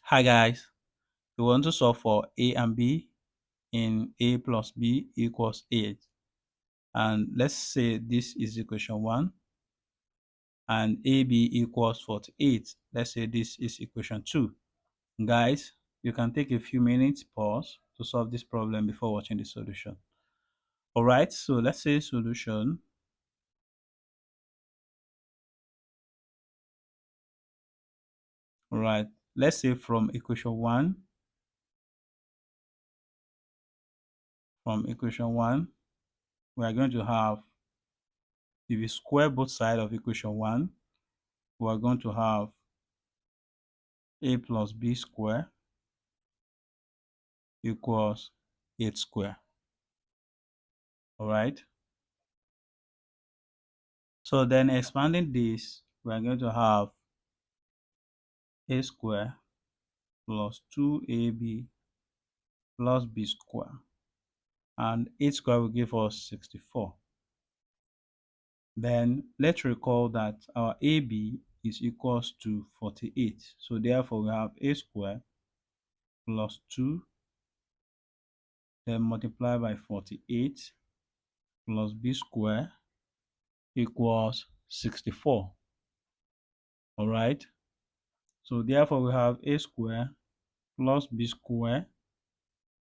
Hi guys, we want to solve for a and b in a plus b equals 8. And let's say this is equation 1 and ab equals 48. Let's say this is equation 2. Guys, you can take a few minutes pause to solve this problem before watching the solution. Alright, so let's say solution. Alright, let's say from equation 1, we are going to have, if we square both sides of equation 1, we are going to have a plus b square equals 8 square. All right. So then expanding this, we are going to have a square plus 2ab plus b square. And 8 square will give us 64. Then let's recall that our ab is equals to 48. So therefore we have a square plus 2, then multiply by 48 plus b square equals 64. All right. So therefore we have a square plus b square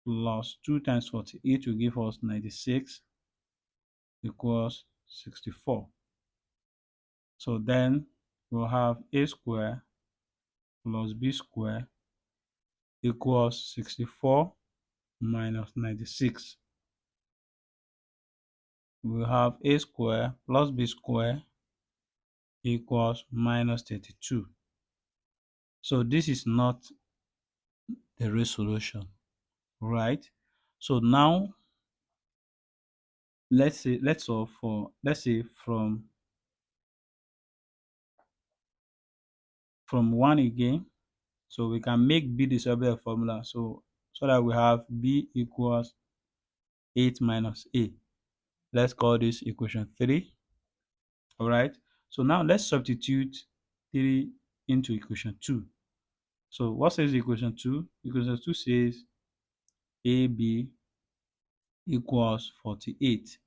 plus 2 times 48 will give us 96 equals 64. So then we'll have a square plus b square equals 64 minus 96. We'll have a square plus b square equals minus 32. So this is not the real solution, right? So now let's solve for, let's say from 1 again. So we can make b the Algebraic formula. So that we have b equals 8 minus a. Let's call this equation 3. All right. So now let's substitute 3 into equation 2. So what says equation 2? Equation 2 says ab equals 48.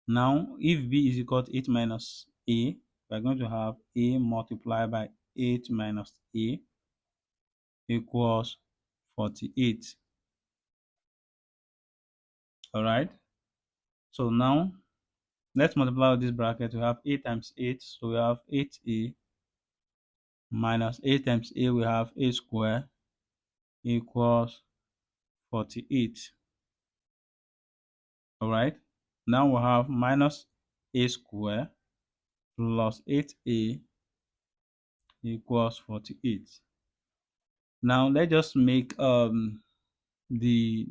Now if b is equal to 8 minus a, we're going to have a multiplied by 8 minus a equals 48. All right. So now let's multiply with this bracket. We have 8 times 8, so we have 8a minus 8 times a, we have a square equals 48. All right. Now we have minus a square plus 8a equals 48. Now let's just make the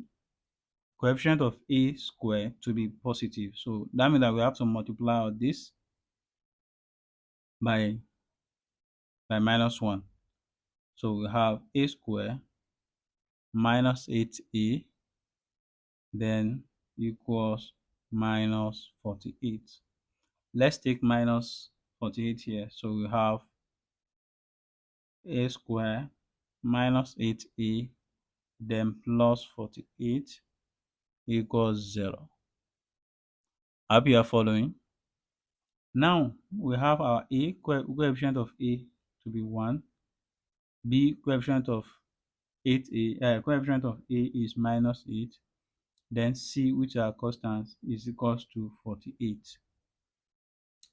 coefficient of a square to be positive. So that means that we have to multiply out this by minus 1. So we have a square minus 8a then equals minus 48. Let's take minus 48 here. So we have a square minus 8a then plus 48 equals 0. I hope you are following. Now we have our a coefficient of a to be 1, b coefficient of 8a coefficient of a is minus 8, then c, which are constants, is equals to 48.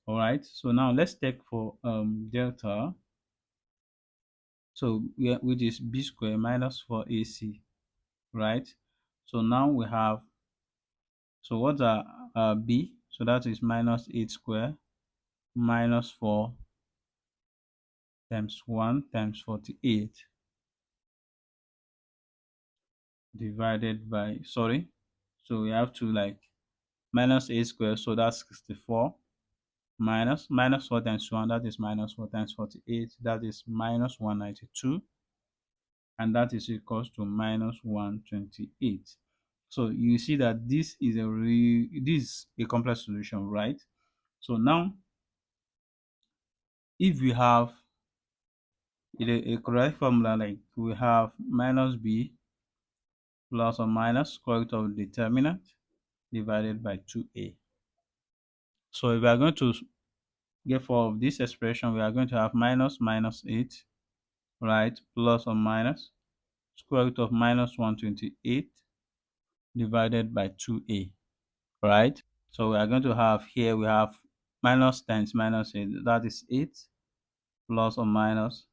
All right, so now let's take for delta, so which is b square minus 4ac, right? So now we have, so what's our b? So that is minus 8 square minus 4 times 1 times 48 divided by, sorry, so we have to like minus 8 square, so that's 64 minus 4 times 1, that is minus 4 times 48, that is minus 192, and that is equals to minus 128. So you see that this is a complex solution, right? So now if we have In a correct formula, like we have minus b plus or minus square root of determinant divided by 2a. So if we are going to get for this expression, we are going to have minus minus 8, right, plus or minus square root of minus 128 divided by 2a, right? So we are going to have here, we have minus times minus 8, that is 8 plus or minus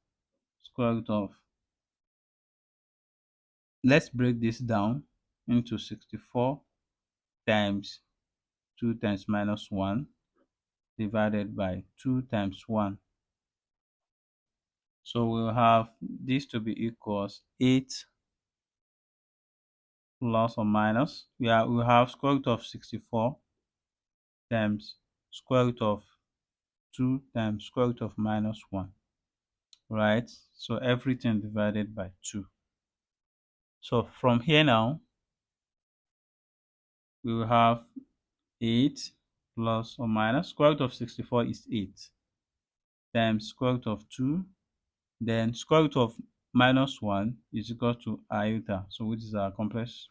square root of, let's break this down into 64 times 2 times minus 1 divided by 2 times 1. So we'll have this to be equals 8 plus or minus, we have square root of 64 times square root of 2 times square root of minus 1, right? So everything divided by 2. So from here now, we will have 8 plus or minus square root of 64 is 8 times square root of 2, then square root of minus 1 is equal to iota, so which is our complex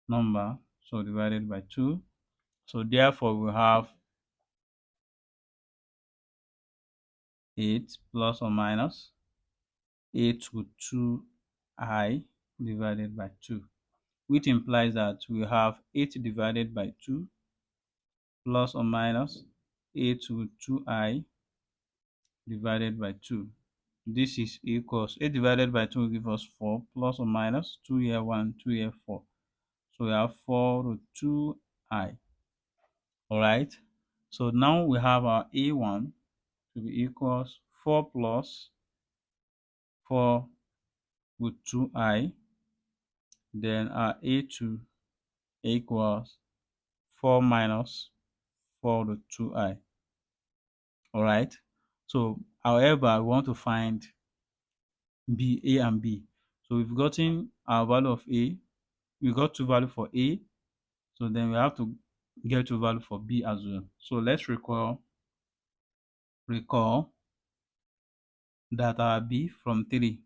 number, so divided by 2. So therefore we have 8 plus or minus 8 to 2I divided by 2, which implies that we have 8 divided by 2 plus or minus 8 to 2I divided by 2. This is equals 8 divided by 2 will give us 4 plus or minus 2 here 1, 2 here 4. So we have 4 root 2I. Alright. So now we have our A1 to be equals 4 plus 4 root 2I. Then our A2 equals 4 minus 4 root 2I. Alright. So however, I want to find B, A and B. So we've gotten our value of A. We got two value for A. So then we have to get two value for B as well. So let's recall that our B from 3,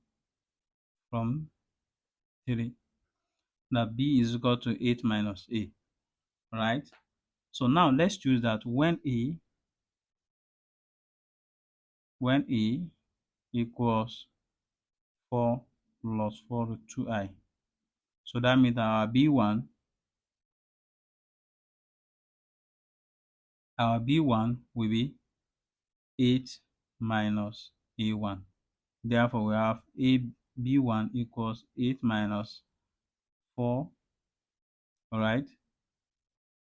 that B is equal to 8 minus A, right? So now let's choose that when A equals 4 plus 4 root 2I. So that means that our B1 will be 8 minus A1. Therefore, we have B1 equals 8 minus 4, all right?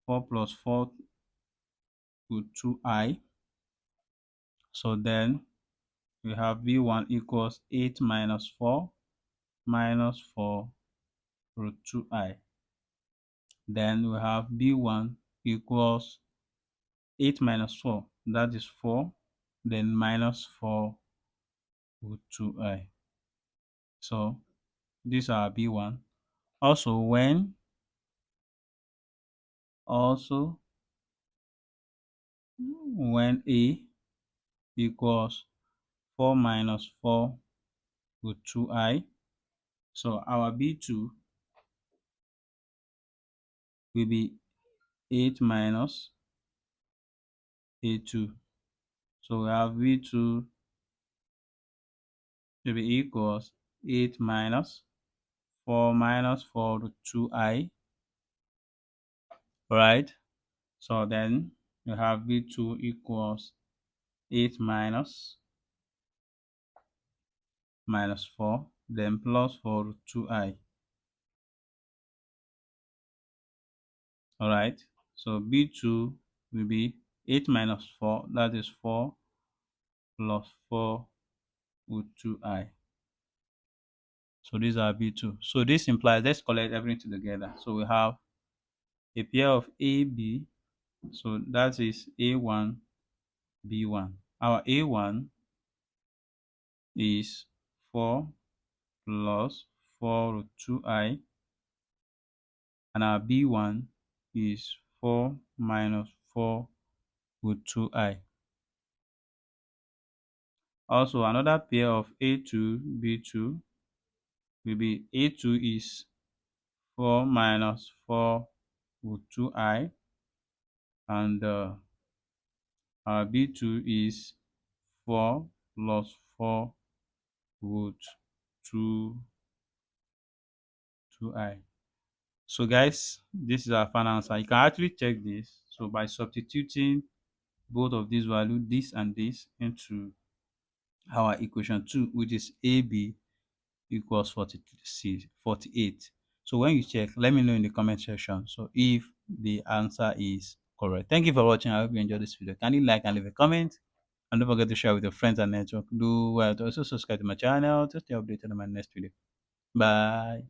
4 plus 4 to 2I. So then we have B1 equals 8 minus 4 minus 4 root 2I. Then we have B1 equals 8 minus 4, that is 4, then minus 4 root 2I. So these are B1. Also also when A equals 4 minus 4 root 2I, so our B2 will be 8 minus A2. So we have B2 to be equals 8 minus 4 minus 4 root 2I, right? So then we have B2 equals 8 minus 4, then plus 4 root 2I. Alright, so B2 will be 8 minus 4, that is 4 plus 4 root 2I. So these are B2. So this implies, let's collect everything together. So we have a pair of AB, so that is A1, B1. Our A1 is 4 plus 4 root 2I, and our B1 is 4 minus 4 root 2I. Also, another pair of A2, B2 will be A2 is 4 minus 4 root 2i, and B2 is 4 plus 4 root 2 2i. So guys, this is our final answer. You can actually check this. So by substituting both of these values, this and this, into our equation 2, which is AB equals 48. So when you check, let me know in the comment section so if the answer is correct. Thank you for watching. I hope you enjoyed this video. Kindly like and leave a comment, and don't forget to share with your friends and network. Do well to also subscribe to my channel to stay updated on my next video. Bye.